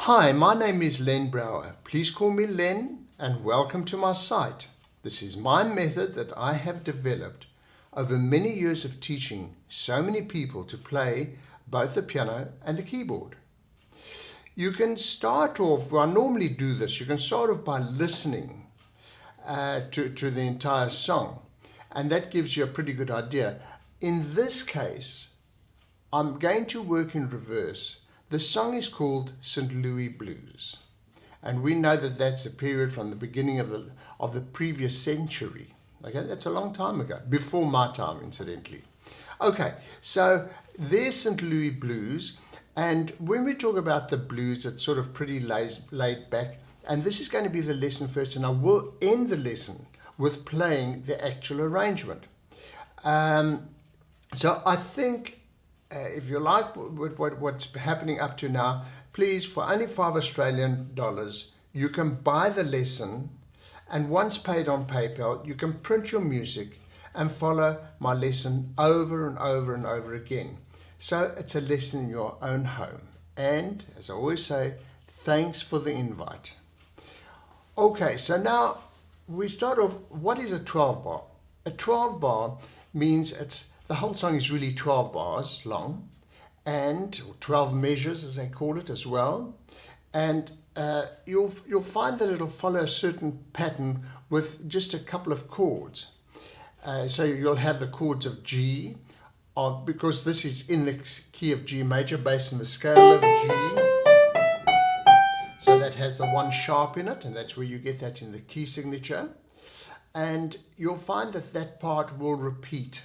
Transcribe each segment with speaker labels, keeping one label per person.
Speaker 1: Hi, my name is Len Brouwer. Please call me Len and welcome to my site. This is my method that I have developed over many years of teaching so many people to play both the piano and the keyboard. You can start off, well, I normally do this, you can start off by listening to the entire song, and that gives you a pretty good idea. In this case, I'm going to work in reverse. The song is called St. Louis Blues, and we know that that's a period from the beginning of the previous century. Okay, that's a long time ago, before my time, incidentally. Okay, so there's St. Louis Blues, and when we talk about the blues, it's sort of pretty laid back, and this is going to be the lesson first, and I will end the lesson with playing the actual arrangement. So I think if you like what's happening up to now, please, for only $5 you can buy the lesson, and once paid on PayPal, you can print your music and follow my lesson over and over and over again. So it's a lesson in your own home. And as I always say, thanks for the invite. Okay, so now we start off. What is a 12 bar? A 12 bar means the whole song is really 12 bars long, and 12 measures as they call it as well. And you'll find that it'll follow a certain pattern with just a couple of chords. So you'll have the chords of G, because this is in the key of G major, based on the scale of G. So that has the one sharp in it, and that's where you get that in the key signature. And you'll find that that part will repeat.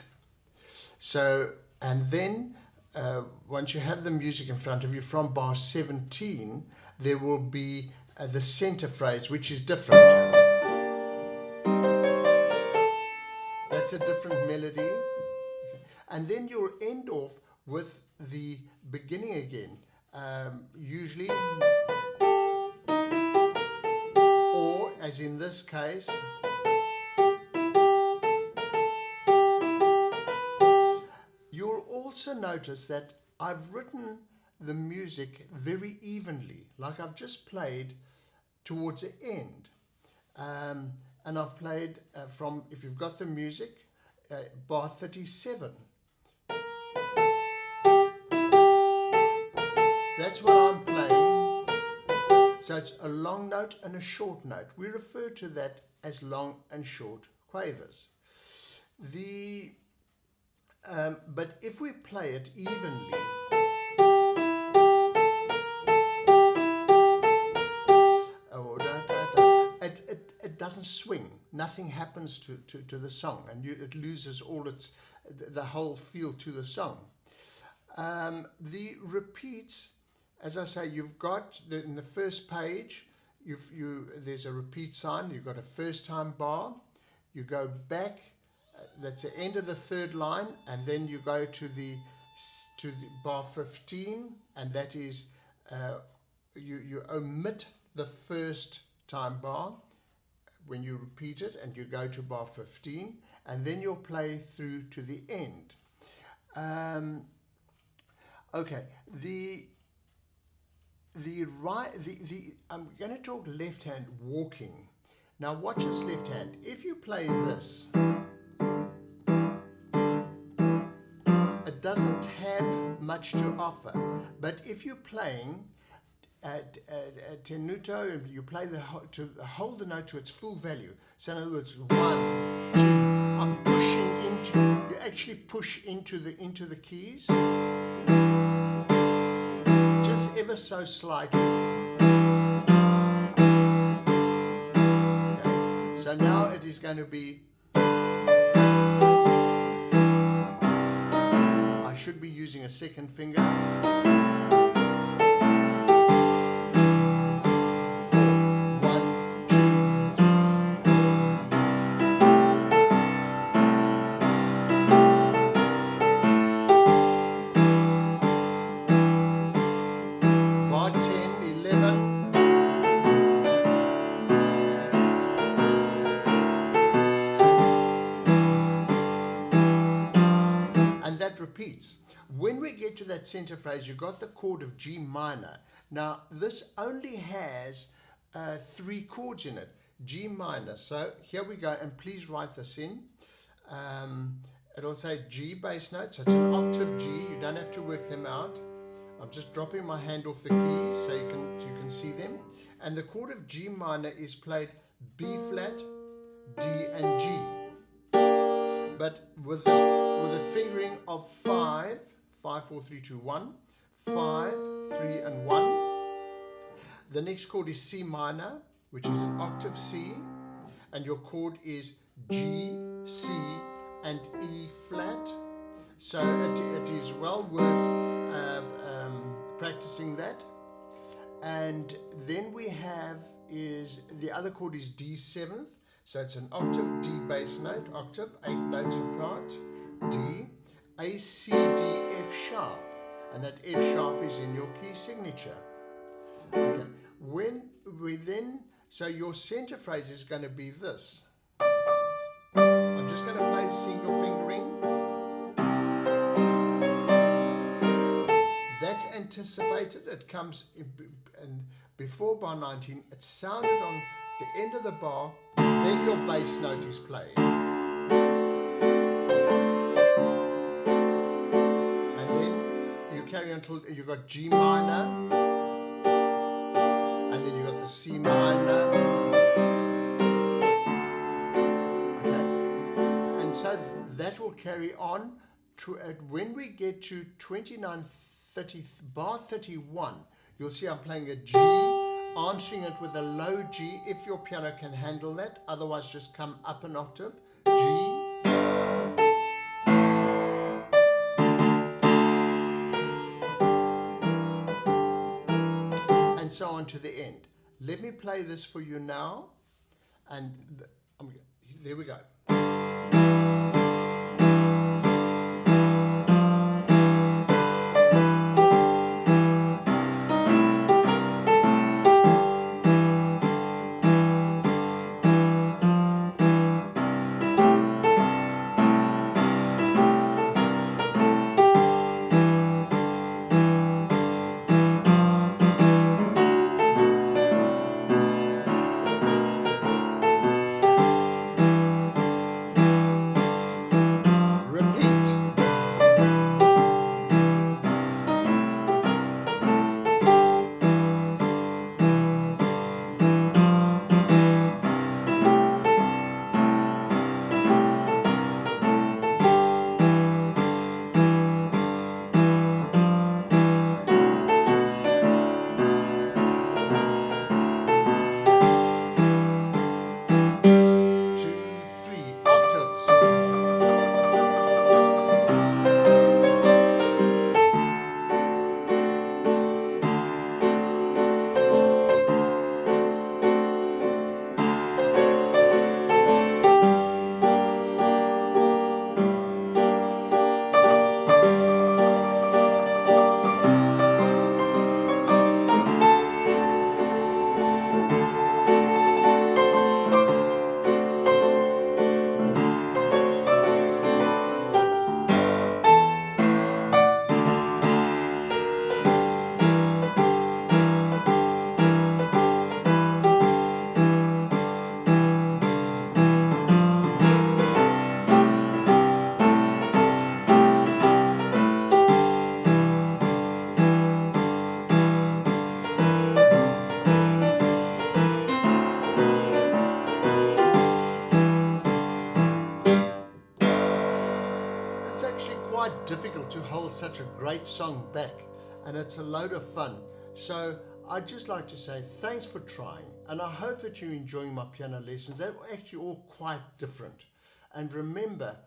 Speaker 1: So, and then once you have the music in front of you, from bar 17, there will be the center phrase, which is different. That's a different melody. And then you'll end off with the beginning again, usually, or as in this case, you'll also notice that I've written the music very evenly, like I've just played towards the end. And I've played from, if you've got the music, bar 37. That's what I'm playing. So it's a long note and a short note. We refer to that as long and short quavers. But if we play it evenly, it doesn't swing. Nothing happens to the song, and it loses the whole feel to the song. The repeats, as I say, you've got in the first page, there's a repeat sign. You've got a first time bar. You go back. That's the end of the third line, and then you go to the bar 15, and that is you omit the first time bar when you repeat it, and you go to bar 15, and then you'll play through to the end. Okay, I'm going to talk left hand walking. Now watch this left hand. If you play this, it doesn't have much to offer. But if you're playing tenuto, you play to hold the note to its full value. So in other words, 1, 2. I'm pushing into. You actually push into the keys, just ever so slightly. Okay. So now it is going to be. I should be using a second finger. 10, 11. And that repeats. When we get to that center phrase, you got the chord of G minor. Now, this only has 3 chords in it. G minor. So here we go, and please write this in. It'll say G bass note, so it's an octave G. You don't have to work them out. I'm just dropping my hand off the keys so you can see them. And the chord of G minor is played B flat, D, and G. But with a fingering of 5, 4, 3, 2, 1, 5, 3, and 1. The next chord is C minor, which is an octave C, and your chord is G, C, and E flat. So it is well worth practicing that. And then we have the other chord is D seventh, so it's an octave D bass note, octave, 8 notes apart, D, A, C, D, F sharp, and that F sharp is in your key signature. Okay, so your center phrase is going to be this. I'm just going to play single fingering. That's anticipated. It comes and before bar 19, it sounded on the end of the bar, then your bass note is played. And then you carry on until you got G minor, and then you got the C minor. Okay. And so that will carry on to when we get to 29:30, bar 31, you'll see I'm playing a G, answering it with a low G if your piano can handle that. Otherwise, just come up an octave, G, and so on to the end. Let me play this for you now, and there we go. Quite difficult to hold such a great song back, and it's a load of fun. So I'd just like to say thanks for trying, and I hope that you're enjoying my piano lessons. They're actually all quite different. And remember,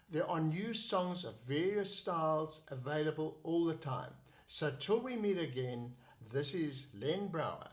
Speaker 1: there are new songs of various styles available all the time. So till we meet again, this is Len Brouwer.